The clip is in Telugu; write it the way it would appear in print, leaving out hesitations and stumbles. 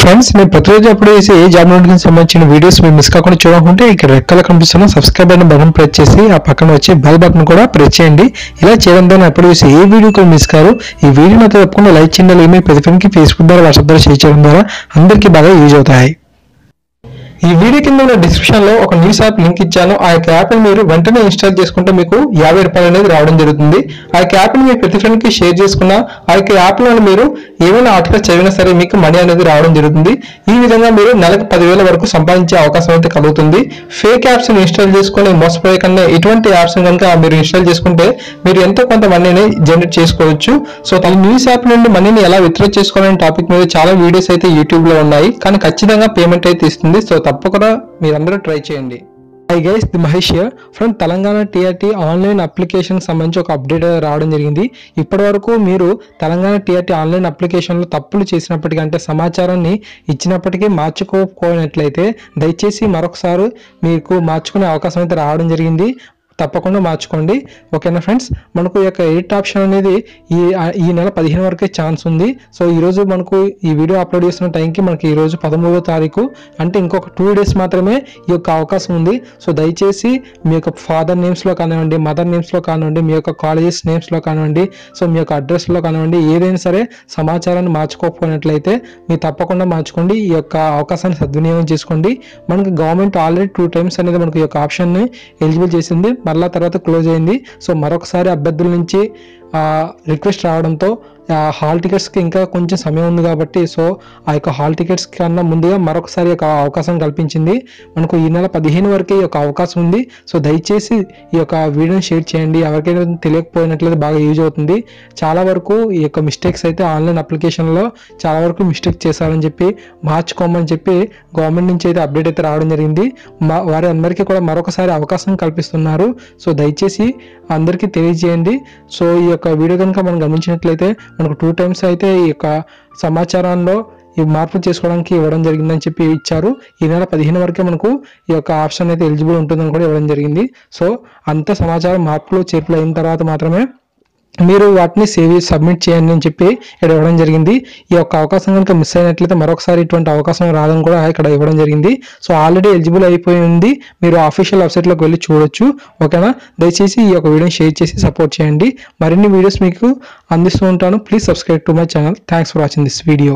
ఫ్రెండ్స్ నేను ప్రతిరోజు అప్పుడు చేసే ఏ జాబ్ నోటిఫికేషన్ సంబంధించిన వీడియోస్ మీరు మిస్ కాకుండా చూడాలనుకుంటే ఇక్కడ రెడ్ కలర్ కనిపిస్తున్న సబ్స్క్రైబ్ అనే బటన్ ప్రెస్ చేసి ఆ పక్కన వచ్చే బెల్ బటన్ కూడా ప్రెస్ చేయండి. ఇలా చేయడం ద్వారా అప్పుడు చేసే ఏ వీడియో కూడా మిస్ కారు. ఈ వీడియో అయితే తప్పకుండా లైక్ చేయండి. ఈమెయిల్ ప్రతి ఫ్రెండ్కి ఫేస్బుక్ ద్వారా వాట్సాప్ ద్వారా షేర్ చేయడం ద్వారా అందరికీ బాగా యూజ్ అవుతాయి. ఈ వీడియో కింద ఉన్న డిస్క్రిప్షన్ లో ఒక న్యూస్ యాప్ లింక్ ఇచ్చాను. ఆ యొక్క యాప్ ని మీరు వెంటనే ఇన్స్టాల్ చేసుకుంటే మీకు 50 రూపాయలు అనేది రావడం జరుగుతుంది. ఆ యొక్క యాప్ ని మీరు ప్రతి ఫ్రెండ్ కి షేర్ చేసుకున్న ఆ యొక్క యాప్ లో మీరు ఏమైనా ఆర్టికల్ చదివినా సరే మీకు మనీ అనేది రావడం జరుగుతుంది. ఈ విధంగా మీరు నెలకు 10,000 వరకు సంపాదించే అవకాశం అయితే కలుగుతుంది. ఫేక్ యాప్స్ ని ఇన్స్టాల్ చేసుకుని మోసపోయే కన్నా ఇటువంటి యాప్స్ కనుక మీరు ఇన్స్టాల్ చేసుకుంటే మీరు ఎంతో కొంత మనీని జనరేట్ చేసుకోవచ్చు. సో ఈ న్యూస్ యాప్ నుండి మనీని ఎలా విత్డ్రా చేసుకోవాలనే టాపిక్ మీద చాలా వీడియోస్ అయితే యూట్యూబ్ లో ఉన్నాయి. కానీ ఖచ్చితంగా పేమెంట్ అయితే ఇస్తుంది. సో తప్పకుండా మీరందరూ ట్రై చేయండి. Hi guys, the Mahesh here from Telangana TRT online application సంబంధించి ఒక అప్డేట్ రావడం జరిగింది. ఇప్పటి వరకు మీరు తెలంగాణ టీఆర్టీ ఆన్లైన్ అప్లికేషన్లో తప్పులు చేసినప్పటికీ అంటే సమాచారాన్ని ఇచ్చినప్పటికీ మార్చుకోకపోయినట్లయితే దయచేసి మరొకసారి మీకు మార్చుకునే అవకాశం అయితే రావడం జరిగింది. తప్పకుండా మార్చుకోండి. ఓకేనా ఫ్రెండ్స్, మనకు ఈ యొక్క ఎడిట్ ఆప్షన్ అనేది ఈ నెల 15 వరకే ఛాన్స్ ఉంది. సో ఈరోజు మనకు ఈ వీడియో అప్లోడ్ చేసిన టైంకి మనకి ఈరోజు 13వ తారీఖు అంటే ఇంకొక 2 days మాత్రమే ఈ యొక్క అవకాశం ఉంది. సో దయచేసి మీ యొక్క ఫాదర్ నేమ్స్లో కానివ్వండి, మదర్ నేమ్స్లో కానివ్వండి, మీ యొక్క కాలేజెస్ నేమ్స్లో కానివ్వండి, సో మీ యొక్క అడ్రస్లో కానివ్వండి, ఏదైనా సరే సమాచారాన్ని మార్చుకోకపోయినట్లయితే మీరు తప్పకుండా మార్చుకోండి. ఈ యొక్క అవకాశాన్ని సద్వినియోగం చేసుకోండి. మనకి గవర్నమెంట్ ఆల్రెడీ 2 times అనేది మనకు ఈ యొక్క ఆప్షన్ని ఎలిజిబుల్ చేసింది, మళ్ళా తర్వాత క్లోజ్ అయింది. సో మరొకసారి అభ్యర్థుల నుంచి రిక్వెస్ట్ రావడంతో హాల్ టికెట్స్కి ఇంకా కొంచెం సమయం ఉంది కాబట్టి సో ఆ యొక్క హాల్ టికెట్స్ కన్నా ముందుగా మరొకసారి యొక్క అవకాశం కల్పించింది. మనకు ఈ నెల 15 వరకే ఈ యొక్క అవకాశం ఉంది. సో దయచేసి ఈ యొక్క వీడియోని షేర్ చేయండి. ఎవరికైనా తెలియకపోయినట్లయితే బాగా యూజ్ అవుతుంది. చాలా వరకు ఈ యొక్క మిస్టేక్స్ అయితే ఆన్లైన్ అప్లికేషన్లో చాలా వరకు మిస్టేక్ చేశారని చెప్పి మార్చుకోమని చెప్పి గవర్నమెంట్ నుంచి అయితే అప్డేట్ అయితే రావడం జరిగింది. వారి అందరికీ కూడా మరొకసారి అవకాశం కల్పిస్తున్నారు. సో దయచేసి అందరికీ తెలియజేయండి. సో ఈ యొక్క వీడియో కనుక మనం గమనించినట్లయితే మనకు 2 times అయితే ఈ యొక్క సమాచారంలో ఈ మార్పులు చేసుకోవడానికి ఇవ్వడం జరిగిందని చెప్పి ఇచ్చారు. ఈ నెల 15 వరకే మనకు ఈ యొక్క ఆప్షన్ అయితే ఎలిజిబుల్ ఉంటుందని కూడా ఇవ్వడం జరిగింది. సో అంత సమాచారం మార్పులు చేర్పులు అయిన తర్వాత మాత్రమే మీరు వాటిని సబ్మిట్ చేయండి అని చెప్పి ఇక్కడ ఇవ్వడం జరిగింది. ఈ యొక్క అవకాశం కనుక మిస్ అయినట్లయితే మరొకసారి ఇటువంటి అవకాశం రాదని కూడా ఇక్కడ ఇవ్వడం జరిగింది. సో ఆల్రెడీ ఎలిజిబుల్ అయిపోయింది, మీరు ఆఫీషియల్ వెబ్సైట్లోకి వెళ్ళి చూడొచ్చు. ఓకేనా, దయచేసి ఈ యొక్క వీడియోని షేర్ చేసి సపోర్ట్ చేయండి. మరిన్ని వీడియోస్ మీకు అందిస్తూ ఉంటాను. Please subscribe to my channel. Thanks for watching this video.